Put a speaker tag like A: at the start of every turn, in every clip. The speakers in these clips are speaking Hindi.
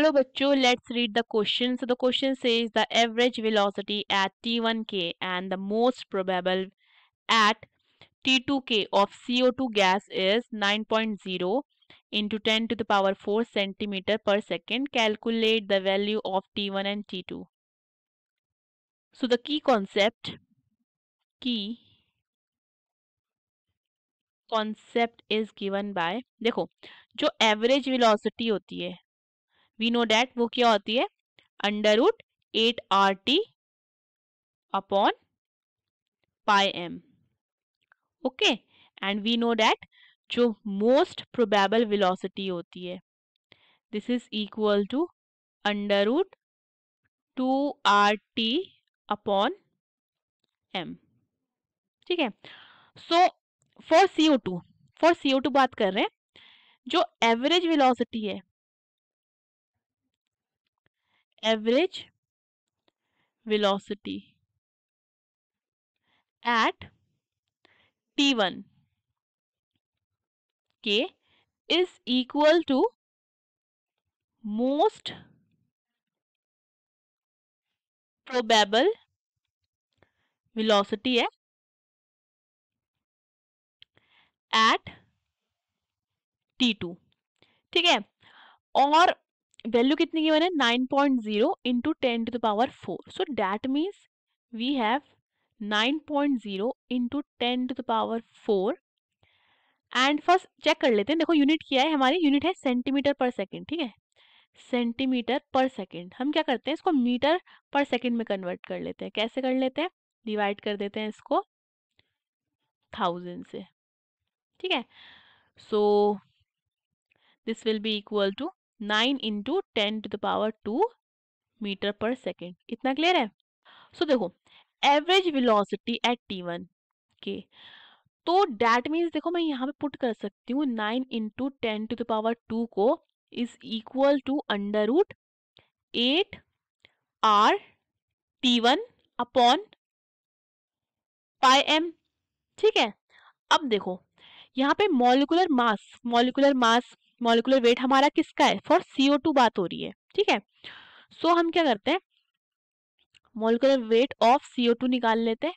A: Hello bachcho, let's read the question. So the question says the average velocity at T1K and the most probable at T2K of CO2 gas is 9.0 into 10 to the power 4 centimeter per second. Calculate the value of T1 and T2. So the key concept is given by, देखो जो एवरेज वेलोसिटी होती है वी नो डैट वो क्या होती है under root 8RT upon pi M. Okay and we know that जो मोस्ट प्रोबेबल वेलोसिटी होती है this is equal to under root 2RT upon M. ठीक है. सो फॉर CO2 बात कर रहे हैं जो एवरेज वेलोसिटी है average velocity at T1 K is equal to most probable velocity है at T2. ठीक है. और वैल्यू कितनी गिवन है 9.0 into 10 to the power 4. So that means we have 9.0 into 10 to the power 4. And first check कर लेते हैं. देखो यूनिट क्या है हमारी यूनिट है सेंटीमीटर पर सेकेंड. ठीक है सेंटीमीटर पर सेकेंड. हम क्या करते हैं इसको मीटर पर सेकेंड में कन्वर्ट कर लेते हैं. कैसे कर लेते हैं डिवाइड कर देते हैं इसको 1000 से. ठीक है so this will be equal to 9 into 10 to the power 2 metre per second. इतना क्लियर है. सो देखो एवरेज वेलोसिटी एट T1 के तो डैट मीन्स देखो मैं यहाँ पे पुट कर सकती हूँ 9 इंटू 10 टू द पावर 2 को is equal to under root 8R T1 upon pi M. ठीक है. अब देखो यहाँ पे मॉलिक्यूलर वेट हमारा किसका है फॉर CO2 बात हो रही है. ठीक है सो हम क्या करते हैं मॉलिक्यूलर वेट ऑफ CO2 निकाल लेते हैं.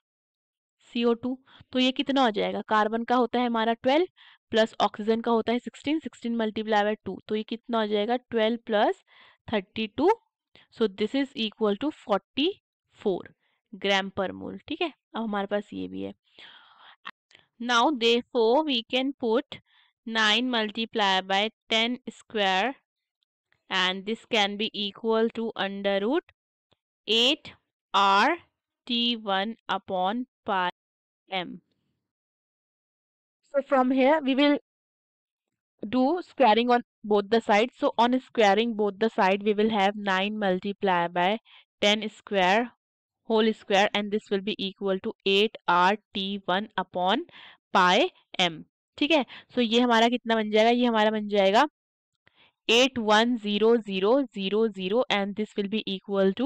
A: CO2 तो ये कितना हो जाएगा कार्बन का होता है हमारा 12 प्लस ऑक्सीजन का होता है 16 मल्टीप्लाई बाय 2 तो ये कितना हो जाएगा 12 plus 32. So this is equal to 44 gram per mole. ठीक है अब हमारे पास ये भी है. Now therefore we can put 9 multiplied by 10 square and this can be equal to under root 8R T1 upon pi m. So from here we will do squaring on both the sides. So on squaring both the side we will have 9 multiplied by 10 square whole square and this will be equal to 8R T1 upon pi m. ठीक है सो ये हमारा कितना बन जाएगा ये हमारा बन जाएगा 8100000 and this will be equal to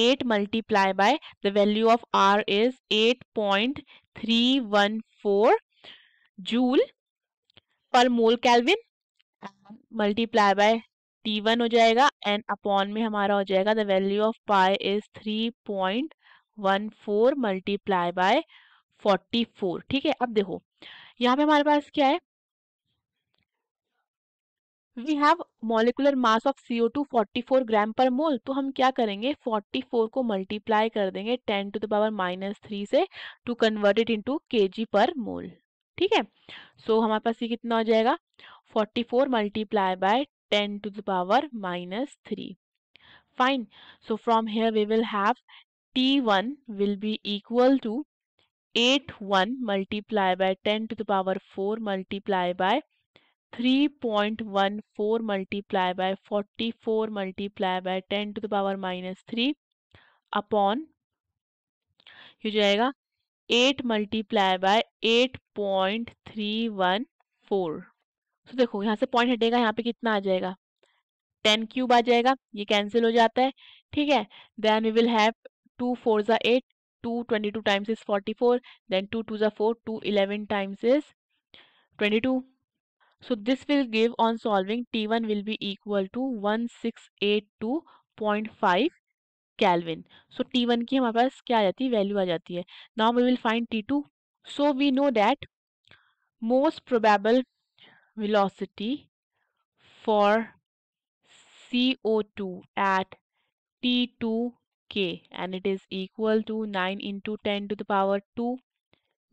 A: 8 multiplied by the value of R is 8.314 joule per mole Kelvin multiply by T1 हो जाएगा and upon में हमारा हो जाएगा the value of pi is 3.14 multiply by 44. ठीक है अब देखो यहाँ पे हमारे पास क्या है we have molecular mass of CO2 44 gram per mole. तो हम क्या करेंगे 44 को मल्टीप्लाई कर देंगे 10 टू द पावर -3 से to convert it into kg per mole. ठीक है सो हमारे पास ये कितना हो जाएगा 44 multiply by 10 to the power -3. Fine so from here we will have T1 will be equal to 81 multiplied by 10 to the power 4 multiplied by 3.14 multiplied by 44 multiplied by 10 to the power -3 upon हो जाएगा 8 multiplied by 8.314. तो देखो यहाँ से पॉइंट हटेगा यहाँ पे कितना आ जाएगा 10 क्यूब आ जाएगा ये कैंसिल हो जाता है. ठीक है देन वी विल हैव 2 4 जा 8 2 22 times is 44 then 2 2 जा 4 2 11 times is 22. So this will give on solving T1 will be equal to 1682.5 Kelvin. So T1 की हमारे पास क्या आ जाती है, वैल्यू आ जाती है. Now we will find T2. So we know that most probable velocity for CO2 at T2K and it is equal to 9 into 10 to the power 2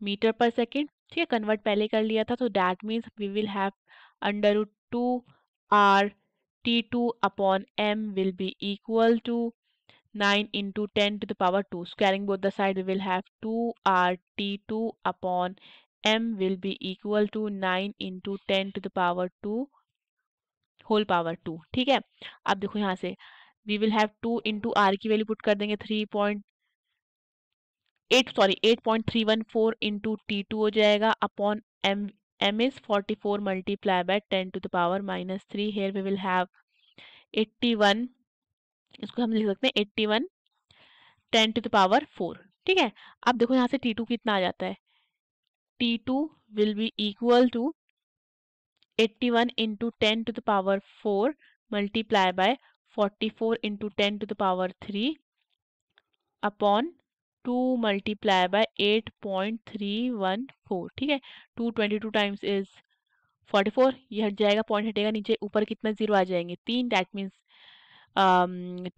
A: metre per second. ठीक है, कन्वर्ट पहले कर लिया था, तो that means we will have under root 2 r T2 upon m will be equal to 9 into 10 to the power 2. Squaring both the side, we will have 2r T2 upon m will be equal to 9 into 10 to the power 2 whole power 2. ठीक है, अब देखो यहाँ से we will have 2 into R की वैल्यू पुट कर देंगे 8.314 इंटू T2 हो जाएगा upon m is 44 multiplied by 10 to the power minus 3. Here we will have 81, इसको हम लिख सकते हैं 81 10 to the power 4. ठीक है, अब देखो यहाँ से T2 कितना आ जाता है. T2 will be equal to 81 into 10 to the power 4 multiplied by 44 into 10 to the power 3 upon 2 multiplied by 8.314. ठीक है, 222 टाइम्स इज 44. ये हट जाएगा, पॉइंट हटेगा नीचे, ऊपर कितना जीरो आ जाएंगे 3. दैट मीन्स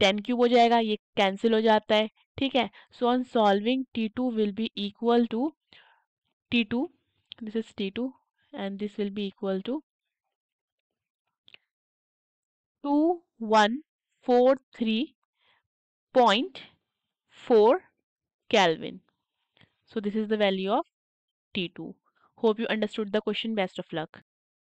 A: 10 क्यूब हो जाएगा, ये कैंसिल हो जाता है. ठीक है, so on solving T2 will be equal to T2, this is T2 and this will be equal to 2143.4 Kelvin. So this is the value of T2. Hope you understood the question. Best of luck.